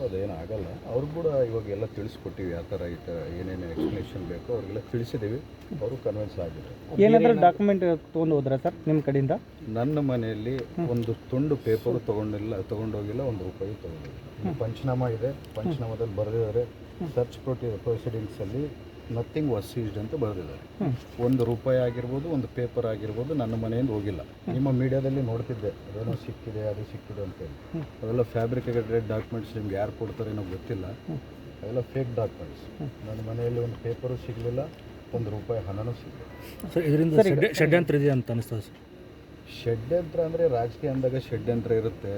ಅದೇನು ಆಗಲ್ಲ. ಅವ್ರು ಕೂಡ ಇವಾಗ ಎಲ್ಲ ತಿಳಿಸ್ಕೊಟ್ಟಿವಿ, ಯಾವ ಥರ ಈ ಥರ ಏನೇನು ಎಕ್ಸ್ಪ್ಲನೇಷನ್ ಬೇಕೋ ಅವ್ರಿಗೆಲ್ಲ ತಿಳಿಸಿದ್ದೀವಿ. ಅವರು ಕನ್ವಿನ್ಸ್ ಆಗಿದ್ರು. ಏನಾದರೂ ಡಾಕ್ಯುಮೆಂಟ್ ತೊಗೊಂಡು ಹೋದ್ರಾ ಸರ್ ನಿಮ್ಮ ಕಡೆಯಿಂದ? ನನ್ನ ಮನೆಯಲ್ಲಿ ಒಂದು ತುಂಡು ಪೇಪರು ತೊಗೊಂಡೋಗಿಲ್ಲ, ₹1 ತೊಗೊಂಡಿಲ್ಲ. ಪಂಚನಾಮ ಇದೆ, ಪಂಚನಾಮದಲ್ಲಿ ಬರೆದಿದ್ದಾರೆ ಸರ್ಚ್ ಪ್ರೊಸೀಡಿಂಗ್ಸಲ್ಲಿ ನಥಿಂಗ್ ವಾಸ್ ಸೀಸ್ಡ್ ಅಂತ ಬರೆದಿದ್ದಾರೆ. ₹1 ಆಗಿರ್ಬೋದು, ಒಂದು ಪೇಪರ್ ಆಗಿರ್ಬೋದು ನನ್ನ ಮನೆಯಿಂದ ಹೋಗಿಲ್ಲ. ನಿಮ್ಮ ಮೀಡಿಯಾದಲ್ಲಿ ನೋಡ್ತಿದ್ದೆ ಅದೇನೋ ಸಿಕ್ಕಿದೆ, ಅದು ಸಿಕ್ಕಿದೆ ಅಂತೇಳಿ. ಅವೆಲ್ಲ ಫ್ಯಾಬ್ರಿಕೇಟೆಡ್ ಡಾಕ್ಯುಮೆಂಟ್ಸ್ ನಿಮ್ಗೆ ಯಾರು ಕೊಡ್ತಾರೆ ಏನೋ ಗೊತ್ತಿಲ್ಲ. ಅವೆಲ್ಲ ಫೇಕ್ ಡಾಕ್ಯುಮೆಂಟ್ಸ್. ನನ್ನ ಮನೆಯಲ್ಲಿ ಒಂದು ಪೇಪರು ಸಿಗಲಿಲ್ಲ, ₹1 ಹಣನೂ ಸಿಗಲಿಲ್ಲ. ಸರ್ ಇದರಿಂದ ಷಡ್ಯಂತ್ರ ಇದೆ ಅಂತ ಅನಿಸ್ತದೆ ಸರ್? ಷಡ್ಯಂತ್ರ ಅಂದರೆ ರಾಜಕೀಯ ಅಂದಾಗ ಷಡ್ಯಂತ್ರ ಇರುತ್ತೆ.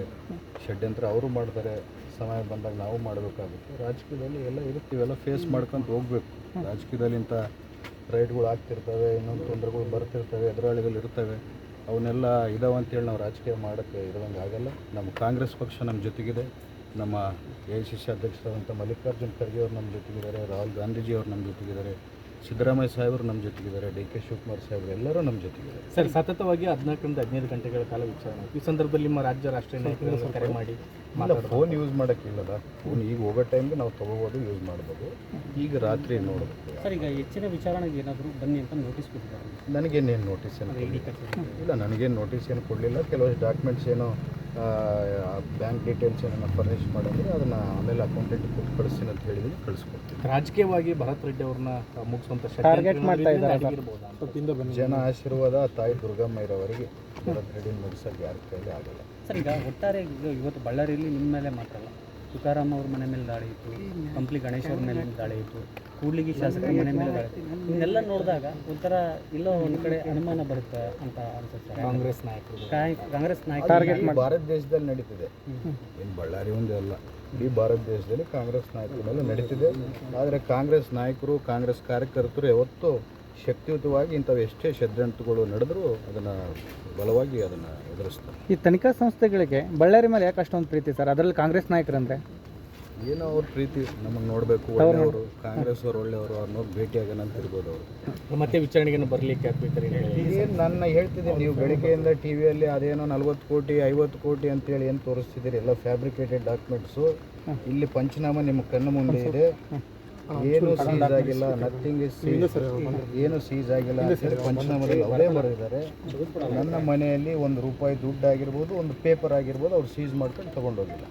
ಷಡ್ಯಂತ್ರ ಅವರು ಮಾಡ್ತಾರೆ, ಸಮಯ ಬಂದಾಗ ನಾವು ಮಾಡಬೇಕಾಗುತ್ತೆ. ರಾಜಕೀಯದಲ್ಲಿ ಎಲ್ಲ ಇರುತ್ತೆ, ಇವೆಲ್ಲ ಫೇಸ್ ಮಾಡ್ಕೊಂಡು ಹೋಗ್ಬೇಕು. ರಾಜಕೀಯದಲ್ಲಿ ಇಂಥ ರೈಟ್ಗಳು ಆಗ್ತಿರ್ತವೆ, ಇನ್ನೊಂದು ತೊಂದರೆಗಳು ಬರ್ತಿರ್ತವೆ, ಎದುರಾಳಿಗಳು ಇರ್ತವೆ. ಅವನ್ನೆಲ್ಲ ಇದಾವೆ ಅಂತೇಳಿ ನಾವು ರಾಜಕೀಯ ಮಾಡೋಕ್ಕೆ ಇರೋಂಗೆ ಆಗಲ್ಲ. ನಮ್ಮ ಕಾಂಗ್ರೆಸ್ ಪಕ್ಷ ನಮ್ಮ ಜೊತೆಗಿದೆ. ನಮ್ಮ AICC ಅಧ್ಯಕ್ಷರಾದಂಥ ಮಲ್ಲಿಕಾರ್ಜುನ್ ಖರ್ಗೆ ಅವರು ನಮ್ಮ ಜೊತೆಗಿದ್ದಾರೆ, ರಾಹುಲ್ ಗಾಂಧೀಜಿ ಅವರು ನಮ್ಮ ಜೊತೆಗಿದ್ದಾರೆ, ಸಿದ್ದರಾಮಯ್ಯ ಸಾಹೇಬರು ನಮ್ಮ ಜೊತೆಗಿದ್ದಾರೆ, DK ಶಿವಕುಮಾರ್ ಸಾಹೇಬರು ಎಲ್ಲರೂ ನಮ್ಮ ಜೊತೆಗಿದ್ದಾರೆ. ಸರ್, ಸತತವಾಗಿ 14ರಿಂದ 15 ಗಂಟೆಗಳ ಕಾಲ ವಿಚಾರಣೆ. ಈ ಸಂದರ್ಭದಲ್ಲಿ ನಿಮ್ಮ ರಾಜ್ಯ ರಾಷ್ಟ್ರೀಯ ನಾಯಕರನ್ನು ಕರೆ ಮಾಡಿ ಫೋನ್ ಯೂಸ್ ಮಾಡೋಕ್ಕಿಲ್ಲದ. ಫೋನ್ ಈಗ ಹೋಗೋ ಟೈಮ್ಗೆ ನಾವು ತೊಗೋಬೋದು, ಯೂಸ್ ಮಾಡ್ಬೋದು. ಈಗ ರಾತ್ರಿ ನೋಡಬೇಕು ಸರ್. ಈಗ ಹೆಚ್ಚಿನ ವಿಚಾರಣೆಗೆ ಏನಾದರೂ ಬನ್ನಿ ಅಂತ ನೋಟಿಸ್ ಕೊಟ್ಟಿದ್ದಾರೆ? ನನಗೇನೇನು ನೋಟಿಸ್ ಏನು ಇಲ್ಲ, ನನಗೇನು ನೋಟಿಸ್ ಏನು ಕೊಡಲಿಲ್ಲ. ಕೆಲವಷ್ಟು ಡಾಕ್ಯುಮೆಂಟ್ಸ್ ಏನೋ ಬ್ಯಾಂಕ್ ಡೀಟೇಲ್ಸ್ ಏನೋ ಫರ್ನಿಷ್ ಮಾಡಿದ್ರೆ ಅದನ್ನು ಆಮೇಲೆ ಅಕೌಂಟೆಂಟ್ ಕೊಟ್ಟು ಕಳಿಸ್ತೀನಿ ಅಂತ ಹೇಳಿದ್ದೀನಿ, ಕಳಿಸ್ಕೊಡ್ತೀನಿ. ರಾಜಕೀಯವಾಗಿ ಭರತ್ ರೆಡ್ಡಿ ಅವ್ರನ್ನ ಮುಗಿಸುವಂತ ಟಾರ್ಗೆಟ್ ಮಾಡ್ತಾ ಇದ್ದಾರೆ. ಜನ ಆಶೀರ್ವಾದ ತಾಯಿ ದುರ್ಗಮ್ಮ ಇರೋವರೆಗೆ ಭರತ್ ರೆಡ್ಡಿ ಮುಗಿಸೋಕ್ಕೆ ಯಾರ ಕೈಯಲ್ಲಿ ಆಗಲ್ಲ. ಸರ್, ಈಗ ಒಟ್ಟಾರೆ ಇವತ್ತು ಬಳ್ಳಾರಿಯಲ್ಲಿ ನಿಮ್ಮ ಮೇಲೆ ಮಾತ್ರ ಅಲ್ಲ, ತುಕಾರಾಮ್ ಅವ್ರ ಮನೆ ಮೇಲೆ ದಾಳಿ ಇತ್ತು, ಕಂಪ್ಲಿ ಗಣೇಶ್ ಅವ್ರ ಮೇಲೆ ದಾಳಿ ಇತ್ತು, ಕೂಡ್ಲಿಗಿ ಶಾಸಕರ ಮನೆ ಮೇಲೆ ದಾಳಿ ಇತ್ತು. ಇದನ್ನೆಲ್ಲ ನೋಡಿದಾಗ ಒಂಥರ ಎಲ್ಲೋ ಒಂದು ಕಡೆ ಅನುಮಾನ ಬರುತ್ತೆ ಅಂತ ಅನ್ಸುತ್ತೆ. ಕಾಂಗ್ರೆಸ್ ನಾಯಕರು ಟಾರ್ಗೆಟ್ ಮಾಡಿ ಭಾರತ ದೇಶದಲ್ಲಿ ನಡೀತಿದೆ. ಏನು ಬಳ್ಳಾರಿ ಒಂದೇ ಅಲ್ಲ, ಇಡೀ ಭಾರತ ದೇಶದಲ್ಲಿ ಕಾಂಗ್ರೆಸ್ ನಾಯಕರ ಮೇಲೆ ನಡೀತಿದೆ. ಆದರೆ ಕಾಂಗ್ರೆಸ್ ನಾಯಕರು, ಕಾಂಗ್ರೆಸ್ ಕಾರ್ಯಕರ್ತರು ಯಾವತ್ತೂ ಶಕ್ತಿಯುತವಾಗಿ ಇಂಥವು ಎಷ್ಟೇ ಷಡ್ಯಂತ್ರಗಳು ನಡೆದರೂ ಅದನ್ನು ಬಲವಾಗಿ ಅದನ್ನು ಎದುರಿಸ್ತಾರೆ. ಈ ತನಿಖಾ ಸಂಸ್ಥೆಗಳಿಗೆ ಬಳ್ಳಾರಿ ಮೇಲೆ ಯಾಕೆ ಅಷ್ಟೊಂದು ಪ್ರೀತಿ ಸರ್? ಅದರಲ್ಲಿ ಕಾಂಗ್ರೆಸ್ ನಾಯಕರಂದರೆ ಏನೋ ಅವ್ರ ಪ್ರೀತಿ, ನಮಗೆ ನೋಡಬೇಕು, ಒಳ್ಳೆಯವರು, ಕಾಂಗ್ರೆಸ್ ಅವರು ಒಳ್ಳೆಯವರು, ಅವ್ರನ್ನ ಭೇಟಿಯಾಗೋಣ ಅಂತ ಇರ್ಬೋದು ಅವರು. ಮತ್ತೆ ವಿಚಾರಣೆಗೆ ಬರಲಿಕ್ಕೆ ಏನು ನನ್ನ ಹೇಳ್ತಿದ್ದೀನಿ, ನೀವು ಬೆಳಗ್ಗೆಯಿಂದ ಟಿವಿಯಲ್ಲಿ ಅದೇನೋ 40 ಕೋಟಿ 50 ಕೋಟಿ ಅಂತೇಳಿ ಏನು ತೋರಿಸ್ತಿದ್ದೀರಿ, ಎಲ್ಲ ಫ್ಯಾಬ್ರಿಕೇಟೆಡ್ ಡಾಕ್ಯುಮೆಂಟ್ಸು. ಇಲ್ಲಿ ಪಂಚನಾಮ ನಿಮ್ಮ ಕಣ್ಣು ಮುಂದೆ ಇದೆ, ಏನು ಸೀಸ್ ಆಗಿಲ್ಲ, ನಥಿಂಗ್ ಇಸ್ ಸೀಸ್, ಏನು ಸೀಸ್ ಆಗಿಲ್ಲ ಅಂತೇಳಿ ಪಂಚನಾಮದಲ್ಲಿ ಅವರೇ ಬರೆದಿದ್ದಾರೆ. ನನ್ನ ಮನೆಯಲ್ಲಿ ₹1 ದುಡ್ಡು ಆಗಿರ್ಬೋದು, ಒಂದು ಪೇಪರ್ ಆಗಿರ್ಬೋದು, ಅವ್ರು ಸೀಸ್ ಮಾಡ್ಕೊಂಡು ತೊಗೊಂಡೋಗಿಲ್ಲ.